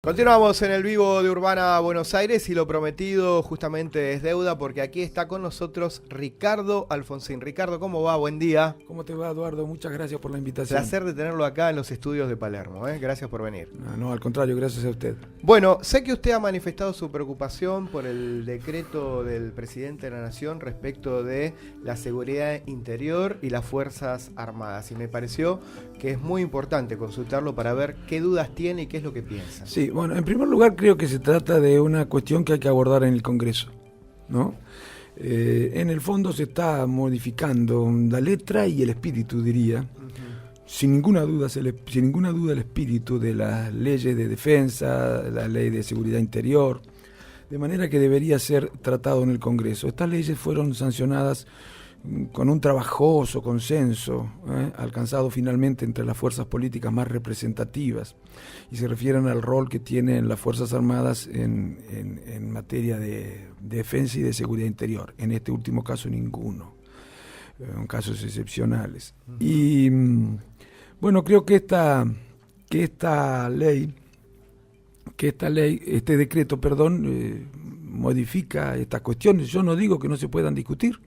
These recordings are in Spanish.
Continuamos en el vivo de Urbana Buenos Aires y lo prometido justamente es deuda porque aquí está con nosotros Ricardo Alfonsín. Ricardo, ¿cómo va? Buen día. ¿Cómo te va, Eduardo? Muchas gracias por la invitación. Placer de tenerlo acá en los estudios de Palermo. Gracias por venir. No, al contrario, gracias a usted. Bueno, sé que usted ha manifestado su preocupación por el decreto del presidente de la Nación respecto de la seguridad interior y las Fuerzas Armadas. Y me pareció que es muy importante consultarlo para ver qué dudas tiene y qué es lo que piensa. Sí, bueno, en primer lugar creo que se trata de una cuestión que hay que abordar en el Congreso, ¿no? En el fondo se está modificando la letra y el espíritu, diría. Sin ninguna duda el espíritu de las leyes de defensa, la ley de seguridad interior, de manera que debería ser tratado en el Congreso. Estas leyes fueron sancionadas con un trabajoso consenso, alcanzado finalmente entre las fuerzas políticas más representativas, y se refieren al rol que tienen las Fuerzas Armadas en materia de defensa y de seguridad interior. En este último caso ninguno, en casos excepcionales. Y bueno, creo que este decreto, modifica estas cuestiones. Yo no digo que no se puedan discutir.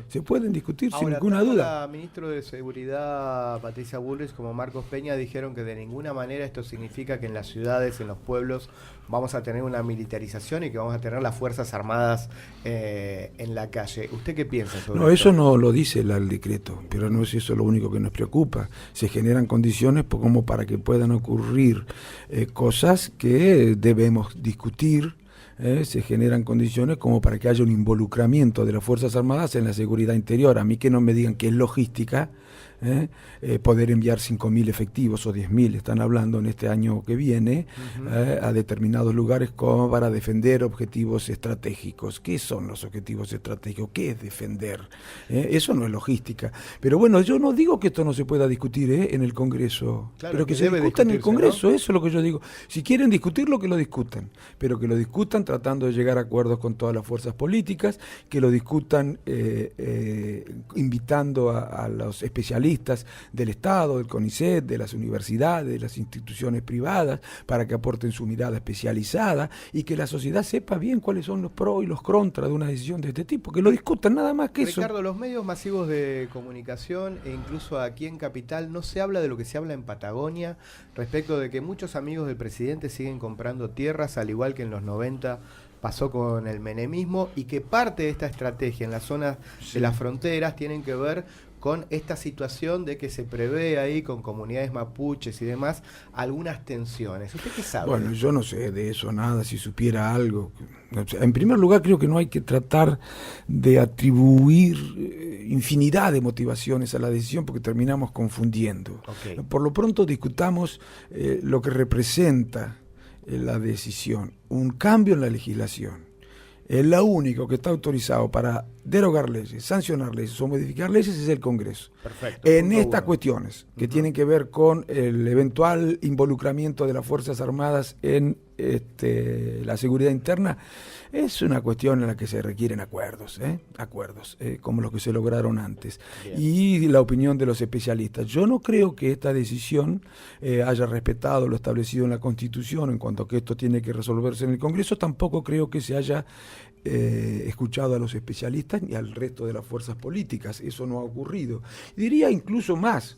Se pueden discutir sin ninguna duda. El ministro de Seguridad, Patricia Bullrich, como Marcos Peña, dijeron que de ninguna manera esto significa que en las ciudades, en los pueblos, vamos a tener una militarización y que vamos a tener las Fuerzas Armadas en la calle. ¿Usted qué piensa sobre esto? No, eso no lo dice el decreto, pero no es eso lo único que nos preocupa. Se generan condiciones como para que puedan ocurrir cosas que debemos discutir. Se generan condiciones como para que haya un involucramiento de las Fuerzas Armadas en la seguridad interior. A mí que no me digan que es logística, poder enviar 5.000 efectivos o 10.000, están hablando en este año que viene, a determinados lugares como para defender objetivos estratégicos. ¿Qué son los objetivos estratégicos? ¿Qué es defender? Eso no es logística. Pero bueno, yo no digo que esto no se pueda discutir en el Congreso, claro, pero que se discuta en el Congreso, ¿no? Eso es lo que yo digo. Si quieren discutirlo, que lo discutan, pero que lo discutan tratando de llegar a acuerdos con todas las fuerzas políticas, que lo discutan invitando a los especialistas del Estado, del CONICET, de las universidades, de las instituciones privadas, para que aporten su mirada especializada y que la sociedad sepa bien cuáles son los pros y los contras de una decisión de este tipo, que lo discutan, nada más que eso. Ricardo, los medios masivos de comunicación e incluso aquí en Capital no se habla de lo que se habla en Patagonia respecto de que muchos amigos del presidente siguen comprando tierras, al igual que en los 90 pasó con el menemismo, y que parte de esta estrategia en las zonas de las fronteras tienen que ver con esta situación de que se prevé ahí con comunidades mapuches y demás algunas tensiones. ¿Usted qué sabe? Bueno, yo no sé de eso nada, si supiera algo. En primer lugar, creo que no hay que tratar de atribuir infinidad de motivaciones a la decisión porque terminamos confundiendo. Okay. Por lo pronto discutamos lo que representa la decisión, un cambio en la legislación. Es lo único que está autorizado para derogar leyes, sancionar leyes o modificar leyes es el Congreso. Perfecto. En estas cuestiones que tienen que ver con el eventual involucramiento de las Fuerzas Armadas en la seguridad interna, es una cuestión en la que se requieren acuerdos, como los que se lograron antes. Bien. Y la opinión de los especialistas. Yo no creo que esta decisión haya respetado lo establecido en la Constitución en cuanto a que esto tiene que resolverse en el Congreso. Tampoco creo que se haya escuchado a los especialistas ni al resto de las fuerzas políticas. Eso no ha ocurrido. Diría incluso más,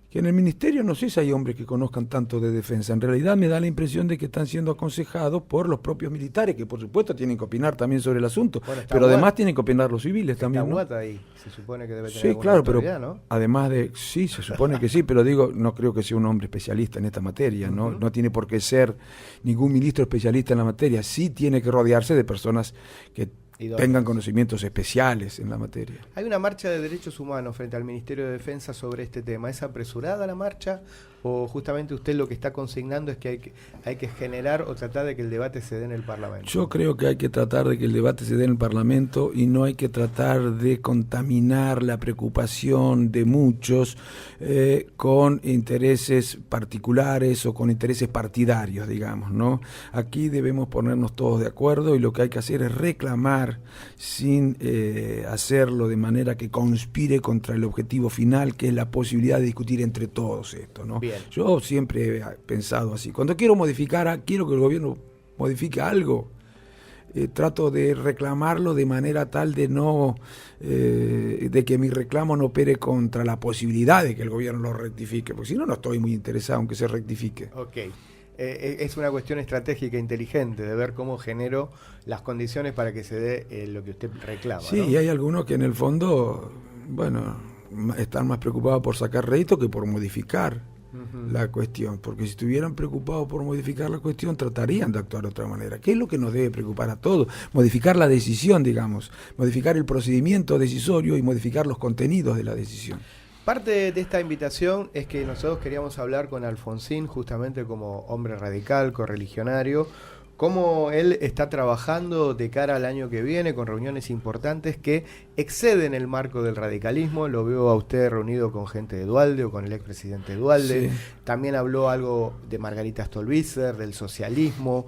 que en el ministerio no sé si hay hombres que conozcan tanto de defensa. En realidad me da la impresión de que están siendo aconsejados por los propios militares, que por supuesto tienen que opinar también sobre el asunto, bueno, pero además tienen que opinar los civiles también, ¿no? Ahí se supone que debe tener sí, claro, pero ¿no? Además de, sí, se supone que sí, pero digo, no creo que sea un hombre especialista en esta materia, ¿no? No tiene por qué ser ningún ministro especialista en la materia, sí tiene que rodearse de personas que tengan conocimientos especiales en la materia. Hay una marcha de derechos humanos frente al Ministerio de Defensa sobre este tema. ¿Es apresurada la marcha o justamente usted lo que está consignando es que hay que generar o tratar de que el debate se dé en el Parlamento? Yo creo que hay que tratar de que el debate se dé en el Parlamento y no hay que tratar de contaminar la preocupación de muchos con intereses particulares o con intereses partidarios, digamos, ¿no? Aquí debemos ponernos todos de acuerdo y lo que hay que hacer es reclamar sin hacerlo de manera que conspire contra el objetivo final, que es la posibilidad de discutir entre todos esto, ¿no? Bien. Bien. Yo siempre he pensado así. Cuando quiero quiero que el gobierno modifique algo, trato de reclamarlo de manera tal de que mi reclamo no opere contra la posibilidad de que el gobierno lo rectifique, porque si no, no estoy muy interesado en que se rectifique. Ok. Es una cuestión estratégica inteligente de ver cómo genero las condiciones para que se dé lo que usted reclama. Sí, ¿no? y hay algunos que en el fondo, bueno, están más preocupados por sacar rédito que por modificar la cuestión, porque si estuvieran preocupados por modificar la cuestión, tratarían de actuar de otra manera. ¿Qué es lo que nos debe preocupar a todos? Modificar la decisión, digamos, modificar el procedimiento decisorio y modificar los contenidos de la decisión. Parte de esta invitación es que nosotros queríamos hablar con Alfonsín, justamente como hombre radical, correligionario, cómo él está trabajando de cara al año que viene con reuniones importantes que exceden el marco del radicalismo. Lo veo a usted reunido con gente de Duhalde o con el expresidente Duhalde. Sí. También habló algo de Margarita Stolbizer, del socialismo,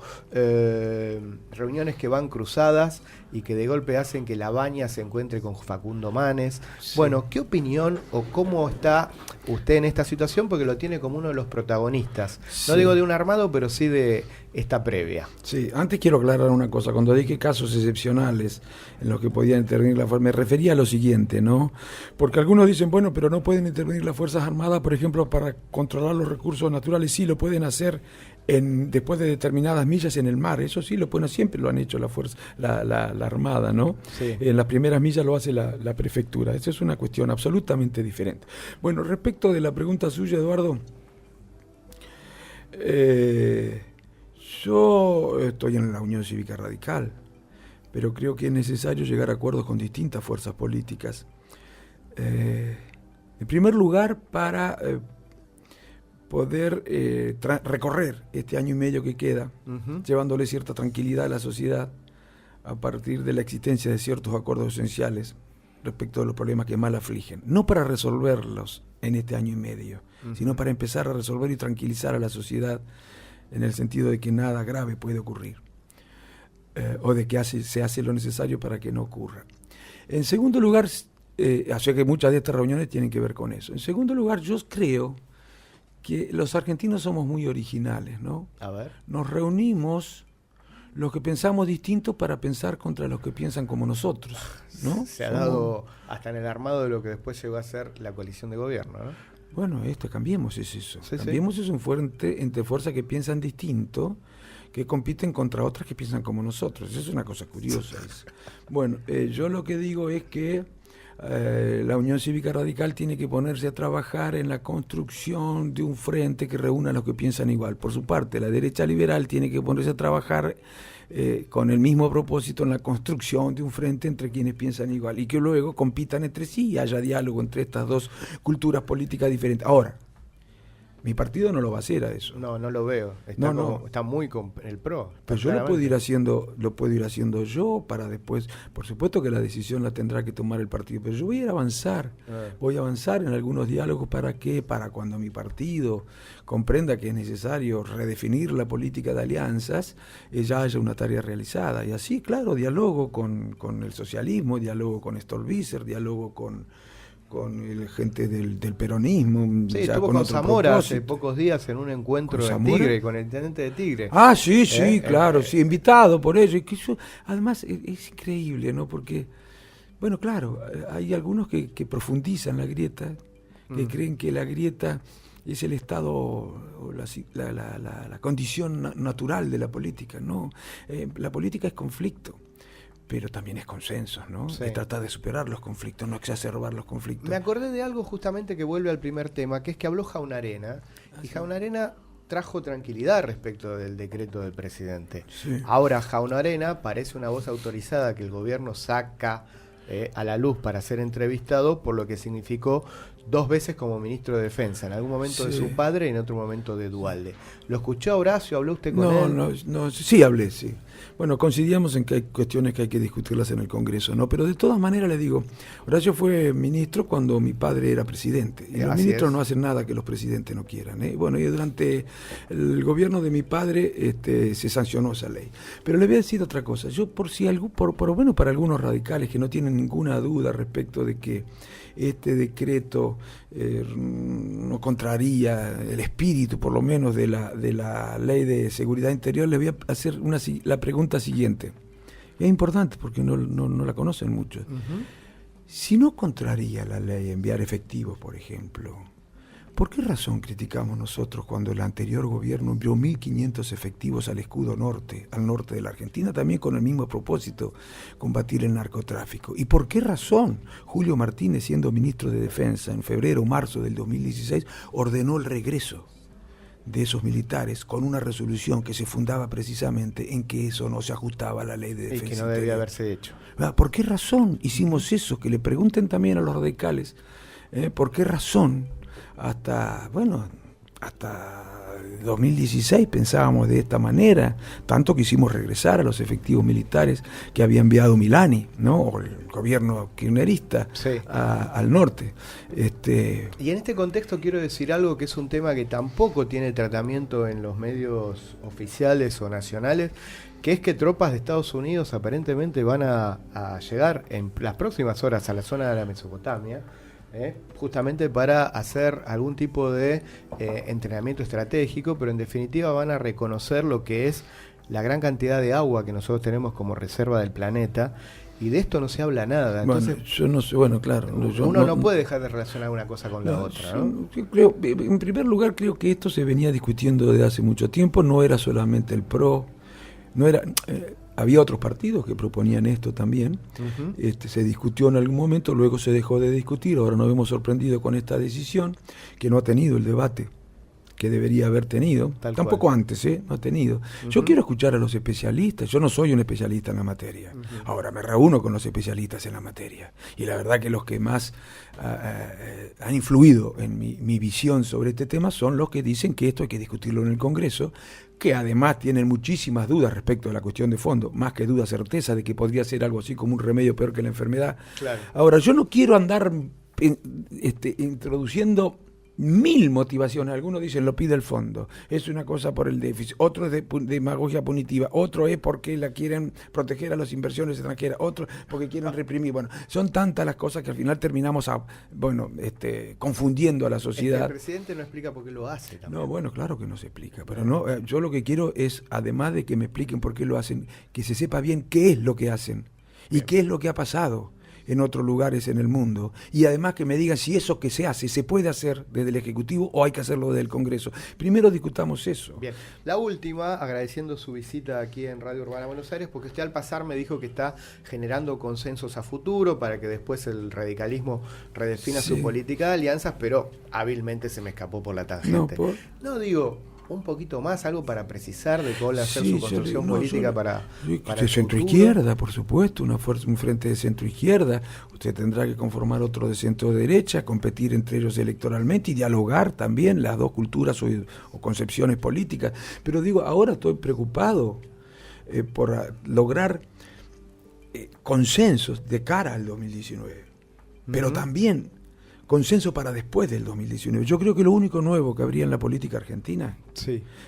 reuniones que van cruzadas y que de golpe hacen que La Baña se encuentre con Facundo Manes. Sí. Bueno, ¿qué opinión o cómo está usted en esta situación? Porque lo tiene como uno de los protagonistas. Sí. No digo de un armado, pero sí de esta previa. Sí, antes quiero aclarar una cosa. Cuando dije casos excepcionales en los que podía intervenir la fuerza, me refería a lo siguiente, ¿no? Porque algunos dicen, bueno, pero no pueden intervenir las Fuerzas Armadas, por ejemplo, para controlar los recursos naturales. Sí, lo pueden hacer después de determinadas millas en el mar. Eso sí lo pueden, siempre lo han hecho la Armada, ¿no? Sí. En las primeras millas lo hace la prefectura. Esa es una cuestión absolutamente diferente. Bueno, respecto de la pregunta suya, Eduardo, yo estoy en la Unión Cívica Radical, pero creo que es necesario llegar a acuerdos con distintas fuerzas políticas. En primer lugar, para poder recorrer este año y medio que queda, llevándole cierta tranquilidad a la sociedad a partir de la existencia de ciertos acuerdos esenciales respecto de los problemas que más la afligen. No para resolverlos en este año y medio, sino para empezar a resolver y tranquilizar a la sociedad en el sentido de que nada grave puede ocurrir, o de que se hace lo necesario para que no ocurra. En segundo lugar, así que muchas de estas reuniones tienen que ver con eso. En segundo lugar, yo creo que los argentinos somos muy originales, ¿no? A ver. Nos reunimos los que pensamos distinto para pensar contra los que piensan como nosotros, ¿no? Se ha dado hasta en el armado de lo que después llegó a ser la coalición de gobierno, ¿no? Bueno, Cambiemos es eso. Sí, Cambiemos es un fuerte entre fuerzas que piensan distinto, que compiten contra otras que piensan como nosotros. Eso es una cosa curiosa. Bueno, yo lo que digo es que la Unión Cívica Radical tiene que ponerse a trabajar en la construcción de un frente que reúna a los que piensan igual. Por su parte, la derecha liberal tiene que ponerse a trabajar con el mismo propósito en la construcción de un frente entre quienes piensan igual y que luego compitan entre sí y haya diálogo entre estas dos culturas políticas diferentes. Ahora, mi partido no lo va a hacer a eso. No lo veo. Está muy con el PRO. Pues yo lo puedo ir haciendo yo para después. Por supuesto que la decisión la tendrá que tomar el partido, pero yo voy a ir a avanzar. Voy a avanzar en algunos diálogos. ¿Para qué? Para cuando mi partido comprenda que es necesario redefinir la política de alianzas, ya haya una tarea realizada. Y así, claro, diálogo con el socialismo, diálogo con Stolbizer, diálogo con el gente del peronismo. Sí, estuvo con Zamora hace pocos días en un encuentro en Tigre, con el intendente de Tigre. Ah, sí, claro, sí, invitado por ello. Y que además es increíble, ¿no? Porque, bueno, claro, hay algunos que profundizan la grieta, que creen que la grieta es el estado, o la condición natural de la política, ¿no? La política es conflicto, pero también es consenso, ¿no? Sí. Es tratar de superar los conflictos, no exacerbar los conflictos. Me acordé de algo justamente que vuelve al primer tema, que es que habló Jaunarena, y Jaunarena trajo tranquilidad respecto del decreto del presidente. Sí. Ahora Jaunarena parece una voz autorizada que el gobierno saca a la luz para ser entrevistado, por lo que significó 2 veces como ministro de Defensa, en algún momento de su padre y en otro momento de Duhalde. ¿Lo escuchó a Horacio? ¿Habló usted con él? No, sí hablé, sí. Bueno, coincidíamos en que hay cuestiones que hay que discutirlas en el Congreso, ¿no? Pero de todas maneras le digo, Horacio fue ministro cuando mi padre era presidente, y los ministros no hacen nada que los presidentes no quieran, ¿eh? Bueno, y durante el gobierno de mi padre se sancionó esa ley. Pero le voy a decir otra cosa, yo por lo menos para algunos radicales que no tienen ninguna duda respecto de que este decreto no contraría el espíritu, por lo menos, de la Ley de Seguridad Interior, le voy a hacer la pregunta siguiente. Es importante porque no la conocen muchos. Si no contraría la ley enviar efectivos, por ejemplo, ¿por qué razón criticamos nosotros cuando el anterior gobierno envió 1.500 efectivos al escudo norte, al norte de la Argentina, también con el mismo propósito, combatir el narcotráfico? ¿Y por qué razón Julio Martínez, siendo ministro de Defensa en febrero o marzo del 2016, ordenó el regreso de esos militares con una resolución que se fundaba precisamente en que eso no se ajustaba a la ley de defensa? Y que no debía haberse hecho. ¿Por qué razón hicimos eso? Que le pregunten también a los radicales, ¿por qué razón hasta 2016 pensábamos de esta manera, tanto que hicimos regresar a los efectivos militares que había enviado Milani, ¿no? O el gobierno kirchnerista, sí, al norte. Y en este contexto quiero decir algo que es un tema que tampoco tiene tratamiento en los medios oficiales o nacionales, que es que tropas de Estados Unidos aparentemente van a llegar en las próximas horas a la zona de la Mesopotamia, justamente para hacer algún tipo de entrenamiento estratégico, pero en definitiva van a reconocer lo que es la gran cantidad de agua que nosotros tenemos como reserva del planeta, y de esto no se habla nada. Entonces, bueno, yo no sé, bueno, claro, uno no puede dejar de relacionar una cosa con la otra, ¿no? Yo creo, en primer lugar, creo que esto se venía discutiendo desde hace mucho tiempo, no era solamente el PRO, no era... había otros partidos que proponían esto también. Se discutió en algún momento, luego se dejó de discutir. Ahora nos vemos sorprendidos con esta decisión, que no ha tenido el debate que debería haber tenido. Tampoco antes, no ha tenido. Yo quiero escuchar a los especialistas. Yo no soy un especialista en la materia. Ahora me reúno con los especialistas en la materia. Y la verdad que los que más han influido en mi visión sobre este tema son los que dicen que esto hay que discutirlo en el Congreso, que además tienen muchísimas dudas respecto a la cuestión de fondo, más que duda, certeza de que podría ser algo así como un remedio peor que la enfermedad. Claro. Ahora, yo no quiero andar introduciendo 1000 motivaciones. Algunos dicen lo pide el fondo, es una cosa por el déficit, otro es de demagogia punitiva, otro es porque la quieren proteger a las inversiones extranjeras, otro porque quieren reprimir. Bueno, son tantas las cosas que al final terminamos confundiendo a la sociedad. El presidente no explica por qué lo hace también. No, bueno, claro que no se explica, pero no, yo lo que quiero es, además de que me expliquen por qué lo hacen, que se sepa bien qué es lo que hacen y qué es lo que ha pasado en otros lugares en el mundo, y además que me digan si eso que se hace se puede hacer desde el Ejecutivo o hay que hacerlo desde el Congreso. Primero discutamos eso. Bien, la última, agradeciendo su visita aquí en Radio Urbana Buenos Aires, porque usted al pasar me dijo que está generando consensos a futuro para que después el radicalismo redefina su política de alianzas, pero hábilmente se me escapó por la tangente. No, digo... un poquito más, algo para precisar de cómo hacer su construcción política para de centro-izquierda, por supuesto, un frente de centro-izquierda. Usted tendrá que conformar otro de centro-derecha, competir entre ellos electoralmente y dialogar también las dos culturas o concepciones políticas. Pero digo, ahora estoy preocupado por lograr consensos de cara al 2019, pero también consenso para después del 2019. Yo creo que lo único nuevo que habría en la política argentina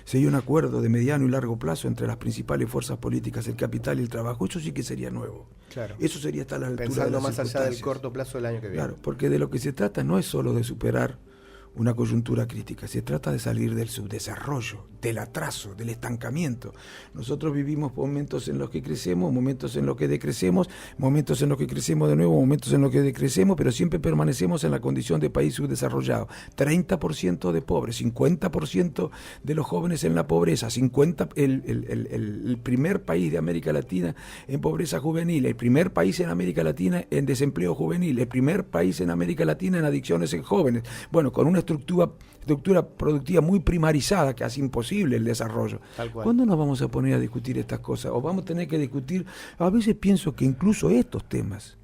sería un acuerdo de mediano y largo plazo entre las principales fuerzas políticas, el capital y el trabajo. Eso sí que sería nuevo. Claro. Eso sería estar a la altura pensando de las más allá del corto plazo del año que viene. Claro, porque de lo que se trata no es solo de superar una coyuntura crítica, se trata de salir del subdesarrollo, del atraso, del estancamiento. Nosotros vivimos momentos en los que crecemos, momentos en los que decrecemos, momentos en los que crecemos de nuevo, momentos en los que decrecemos, pero siempre permanecemos en la condición de país subdesarrollado. 30% de pobres, 50% de los jóvenes en la pobreza, el primer país de América Latina en pobreza juvenil, el primer país en América Latina en desempleo juvenil, el primer país en América Latina en adicciones en jóvenes. Bueno, con una estructura productiva muy primarizada que hace imposible el desarrollo. ¿Cuándo nos vamos a poner a discutir estas cosas? O vamos a tener que discutir, a veces pienso que incluso estos temas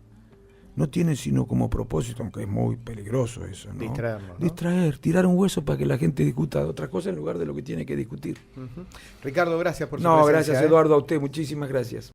no tienen sino como propósito, aunque es muy peligroso eso, ¿no? Distraernos, ¿no? Distraer, tirar un hueso para que la gente discuta de otra cosa en lugar de lo que tiene que discutir. Ricardo, gracias por su presencia. No, gracias Eduardo, a usted, muchísimas gracias.